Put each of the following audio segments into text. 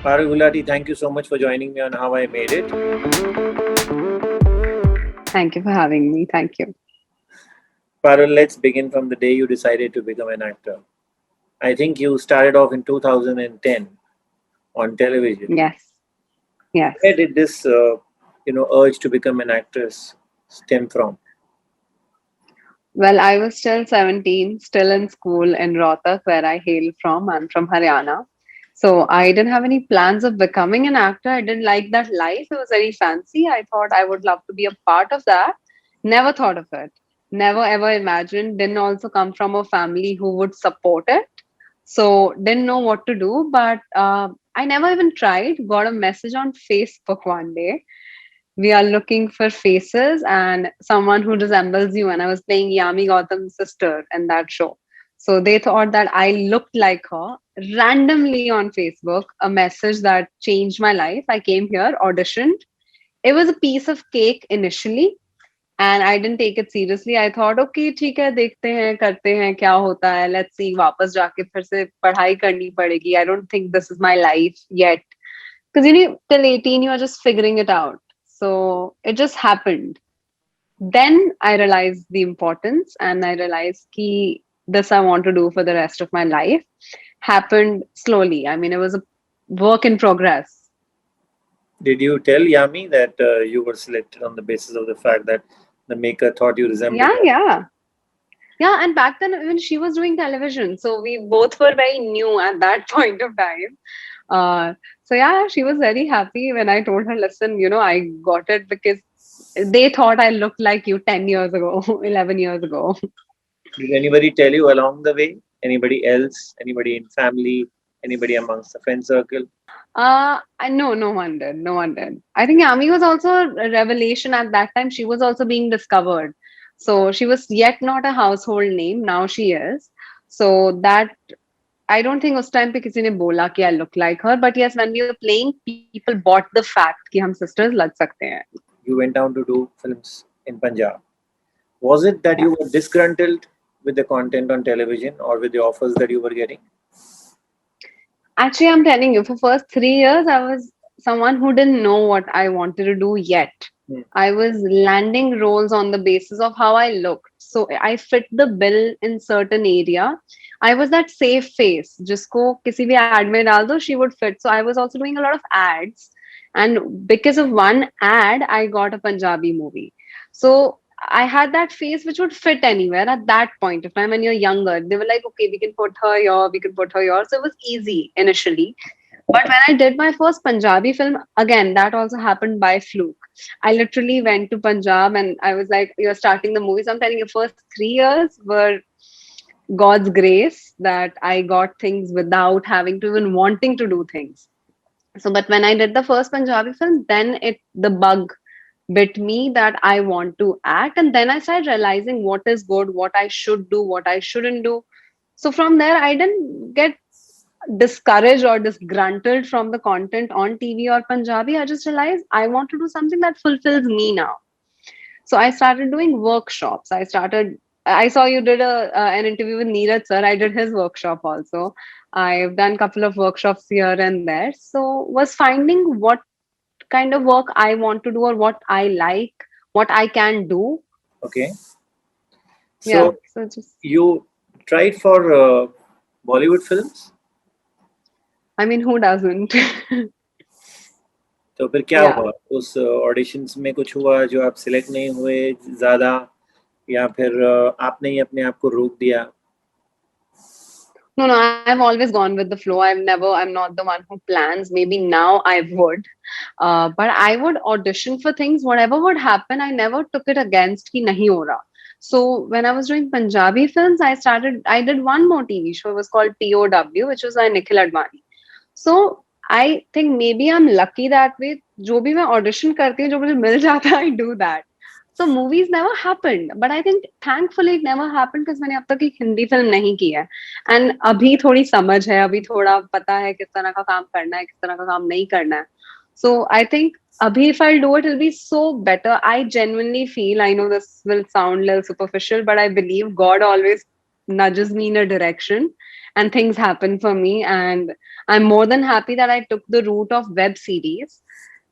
Parul Gulati, thank you so much for joining me on How I Made It. Thank you for having me. Thank you. Parul, let's begin from the day you decided to become an actor. I think you started off in 2010 on television. Yes, Where yes. did this, urge to become an actress stem from? Well, I was still 17, still in school in Rohtak, where I hail from. I'm from Haryana. So I didn't have any plans of becoming an actor. I didn't like that life. It was very fancy. I thought I would love to be a part of that. Never thought of it. Never ever imagined. Didn't also come from a family who would support it. So didn't know what to do. But I never even tried. Got a message on Facebook one day. We are looking for faces and someone who resembles you. And I was playing Yami Gautam's sister in that show. So they thought that I looked like her. Randomly on Facebook, a message that changed my life. I came here, auditioned. It was a piece of cake initially, and I didn't take it seriously. I thought, okay, ठीक है, देखते हैं, करते हैं, क्या होता है. Let's see. वापस जाके फिर से पढ़ाई करनी पड़ेगी. I don't think this is my life yet. Because till 18, you are just figuring it out. So it just happened. Then I realized the importance and I realized ki this I want to do for the rest of my life. Happened slowly. I mean, it was a work in progress. Did you tell Yami that you were selected on the basis of the fact that the maker thought you resembled Yeah, her? yeah. Yeah, and back then even she was doing television. So we both were very new at that point of time. So yeah, she was very happy when I told her, listen, I got it because they thought I looked like you 10 years ago, 11 years ago. Did anybody tell you along the way? Anybody else? Anybody in family? Anybody amongst the friend circle? No, no one did. No one did. I think Yami was also a revelation at that time. She was also being discovered. So she was yet not a household name. Now she is. So that I don't think उस time पे किसी ने बोला कि I look like her. But yes, when we were playing, people bought the fact कि हम sisters लग सकते हैं. You went down to do films in Punjab. Was it that Yeah. you were disgruntled with the content on television or with the offers that you were getting? Actually, I'm telling you, for first 3 years, I was someone who didn't know what I wanted to do yet. Hmm. I was landing roles on the basis of how I looked. So I fit the bill in certain area. I was that safe face. जिसको किसी भी ad में डाल दो, she would fit. So I was also doing a lot of ads. And because of one ad, I got a Punjabi movie. So I had that face which would fit anywhere at that point of time when you're younger. They were like, okay, we can put her here, we can put her here. So it was easy initially. But when I did my first Punjabi film, again, that also happened by fluke. I literally went to Punjab and I was like, you're starting the movie. So I'm telling you, first 3 years were God's grace that I got things without having to even wanting to do things. So, but when I did the first Punjabi film, then the bug bit me that I want to act. And then I started realizing what is good, what I should do, what I shouldn't do. So from there, I didn't get discouraged or disgruntled from the content on TV or Punjabi. I just realized I want to do something that fulfills me now. So I started doing workshops. I saw you did an interview with Neeraj sir. I did his workshop also. I've done a couple of workshops here and there. So was finding what kind of work I want to do or what I like, what I can do. Okay. Yeah. So So just, you tried for Bollywood films? I mean, who doesn't? तो फिर क्या Yeah. हुआ उस auditions में कुछ हुआ जो आप सिलेक्ट नहीं हुए ज़्यादा या फिर आपने ही अपने आप को रोक दिया? No, no, I've always gone with the flow. I'm not the one who plans. Maybe now I would. But I would audition for things, whatever would happen, I never took it against ki nahi ho raha. So when I was doing Punjabi films, I did one more TV show. It was called POW, which was by Nikhil Advani. So I think maybe I'm lucky that way. जो भी मैं audition करती हूँ, जो मुझे मिल जाता है, I do that. So movies never happened, but I think thankfully it never happened because मैंने अब तक एक हिंदी फिल्म नहीं की है. And अभी थोड़ी समझ है, अभी थोड़ा पता है किस तरह का काम करना है, किस तरह का काम नहीं करना है. So I think abhi if I'll do it, it'll be so better. I genuinely feel, I know this will sound a little superficial, but I believe God always nudges me in a direction and things happen for me. And I'm more than happy that I took the route of web series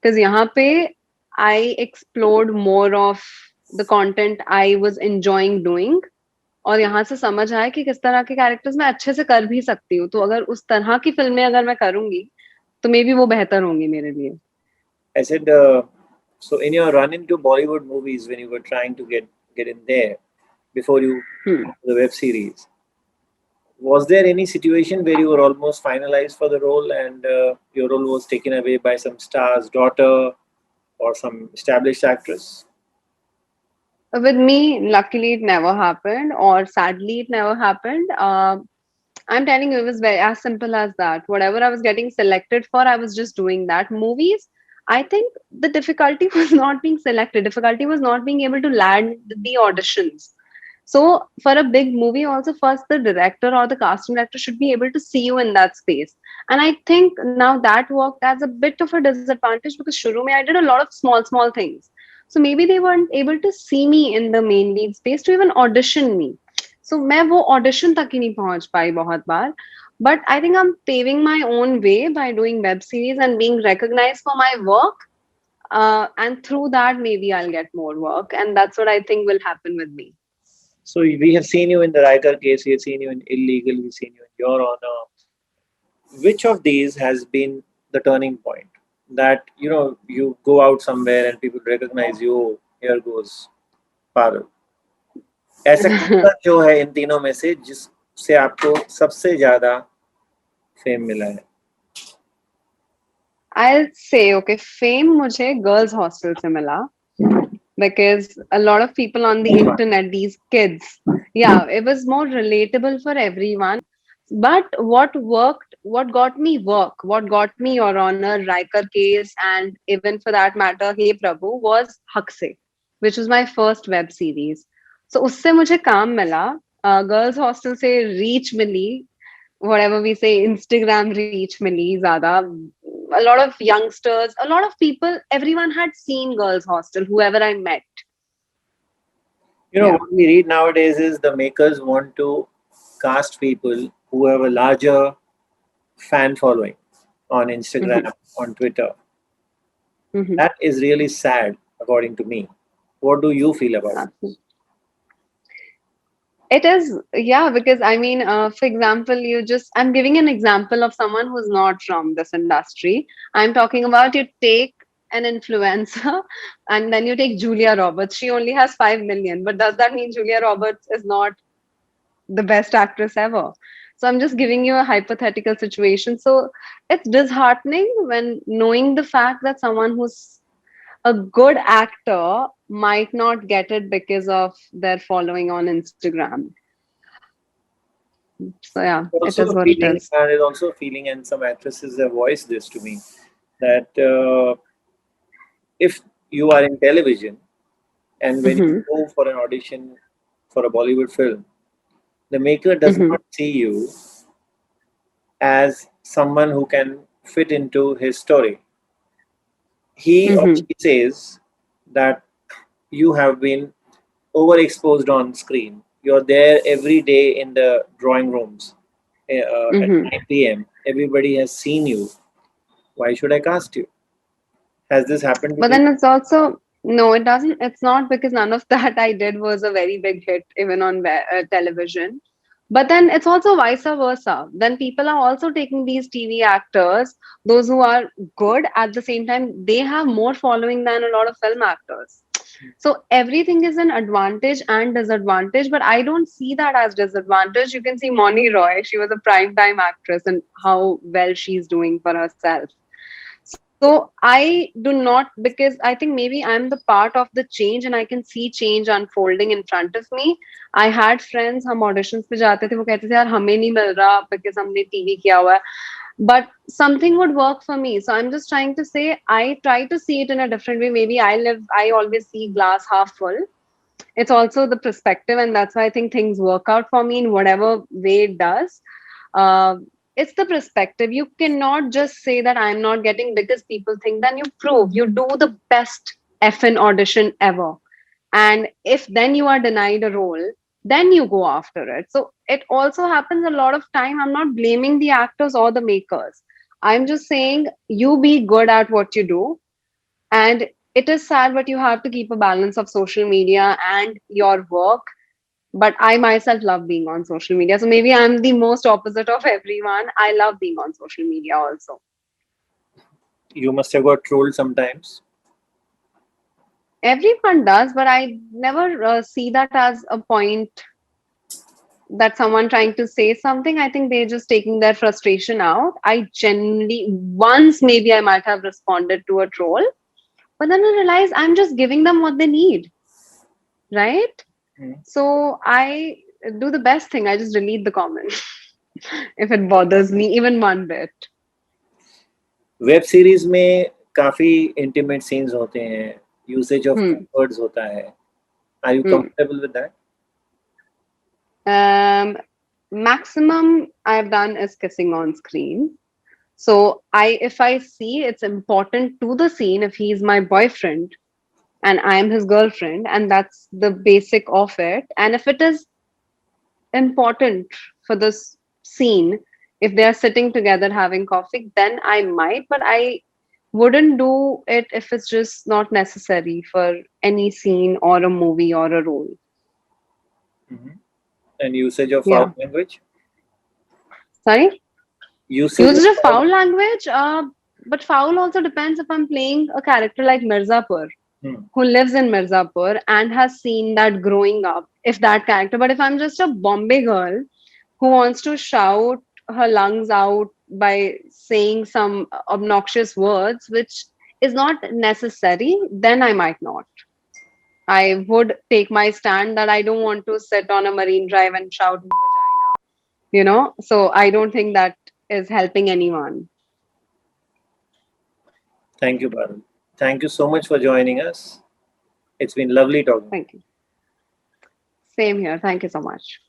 because yahan pe I explored more of the content I was enjoying doing. और यहाँ से समझ आया कि किस तरह के characters मैं अच्छे से कर भी सकती हूँ, तो अगर उस तरह की फिल्में अगर मैं करूंगी तो मे बी वो बेहतर होंगी मेरे लिए. I said, so in your run into Bollywood movies, when you were trying to get in there before you Hmm. the web series, was there any situation where you were almost finalized for the role and your role was taken away by some star's daughter or some established actress? With me, luckily it never happened, or sadly it never happened. I'm telling you, it was very as simple as that. Whatever I was getting selected for, I was just doing that. Movies, I think the difficulty was not being selected. Difficulty was not being able to land the auditions. So for a big movie, also first the director or the casting director should be able to see you in that space. And I think now that worked as a bit of a disadvantage because shuru mein I did a lot of small things. So maybe they weren't able to see me in the main lead space to even audition me. So मैं वो audition तक ही नहीं पहुंच पाई बहुत बार. But I think I'm paving my own way by doing web series and being recognized for my work. And through that, maybe I'll get more work. And that's what I think will happen with me. So we have seen you in the Riker case, we have seen you in Illegal, we've seen you in Your Honor. Which of these has been the turning point that you go out somewhere and people recognize you? Oh, here goes Parul. ऐसा कौन सा जो है इन तीनों में से जिससे आपको सबसे ज्यादा फेम मिला है? I'll say, okay, fame मुझे girls hostel से मिला because a lot of people on the internet, these kids, yeah, it was more relatable for everyone. But what worked, what got me work, what got me Your Honor, Riker case, and even for that matter, Hey Prabhu, was Haq Se, which was my first web series. So उससे मुझे काम मिला, girls hostel से reach milli, whatever we say, Instagram reach mili zyada. A lot of youngsters, a lot of people, everyone had seen Girls Hostel, whoever I met. Yeah. What we read nowadays is the makers want to cast people who have a larger fan following on Instagram, on Twitter. That is really sad, according to me. What do you feel about it? It is, yeah, because I mean, for example, I'm giving an example of someone who's not from this industry. I'm talking about you take an influencer and then you take Julia Roberts. She only has 5 million, but does that mean Julia Roberts is not the best actress ever? So I'm just giving you a hypothetical situation. So it's disheartening when knowing the fact that someone who's a good actor might not get it because of their following on Instagram. So yeah, it Also is a what it feeling, is. there's also a feeling, and some actresses have voiced this to me, that if you are in television and when you Hmm. go for an audition for a Bollywood film, the maker does Hmm. not see you as someone who can fit into his story. He or Hmm. she says that you have been overexposed on screen. You're there every day in the drawing rooms at Hmm. 9 p.m. Everybody has seen you. Why should I cast you? Has this happened But with you? then it's also no, it doesn't. It's not because none of that I did was a very big hit even on television. But then it's also vice versa. Then people are also taking these TV actors, those who are good at the same time, they have more following than a lot of film actors. So everything is an advantage and disadvantage, but I don't see that as disadvantage. You can see Moni Roy, she was a prime time actress and how well she's doing for herself. So I do not, because I think maybe I'm the part of the change and I can see change unfolding in front of me. I had friends, हम auditions पे जाते थे, वो कहते थे यार हमें नहीं मिल रहा because हमने TV किया हुआ है. But something would work for me. So I'm just trying to say I try to see it in a different way. Maybe I always see glass half full. It's also the perspective, and that's why I think things work out for me in whatever way it does. uh, it's the perspective. You cannot just say that I'm not getting because people think, then you prove you do the best FN audition ever, and if then you are denied a role, then you go after it. So it also happens a lot of time. I'm not blaming the actors or the makers. I'm just saying you be good at what you do. And it is sad, but you have to keep a balance of social media and your work. But I myself love being on social media. So maybe I'm the most opposite of everyone. I love being on social media also. You must have got trolled sometimes. Everyone does, but I never see that as a point that someone trying to say something. I think they're just taking their frustration out. I genuinely, once maybe I might have responded to a troll, but then I realized I'm just giving them what they need, right? Hmm. So I do the best thing. I just delete the comment if it bothers me even one bit. Web series में काफी intimate scenes होते हैं, usage of Hmm. Words होता है. Are you Hmm. Comfortable with that? Maximum I've done is kissing on screen. So if I see it's important to the scene, if he's my boyfriend and I'm his girlfriend, and that's the basic of it, and if it is important for this scene, if they are sitting together having coffee, then I might, but I wouldn't do it if it's just not necessary for any scene or a movie or a role. And usage of foul Yeah. language? Sorry? Usage of Usage of foul. foul language, but foul also depends if I'm playing a character like Mirzapur, Hmm. who lives in Mirzapur and has seen that growing up, if that character. But if I'm just a Bombay girl who wants to shout her lungs out by saying some obnoxious words, which is not necessary, then I might not. I would take my stand that I don't want to sit on a marine drive and shout vagina, So I don't think that is helping anyone. Thank you, Parul. Thank you so much for joining us. It's been lovely talking. Thank you. Same here. Thank you so much.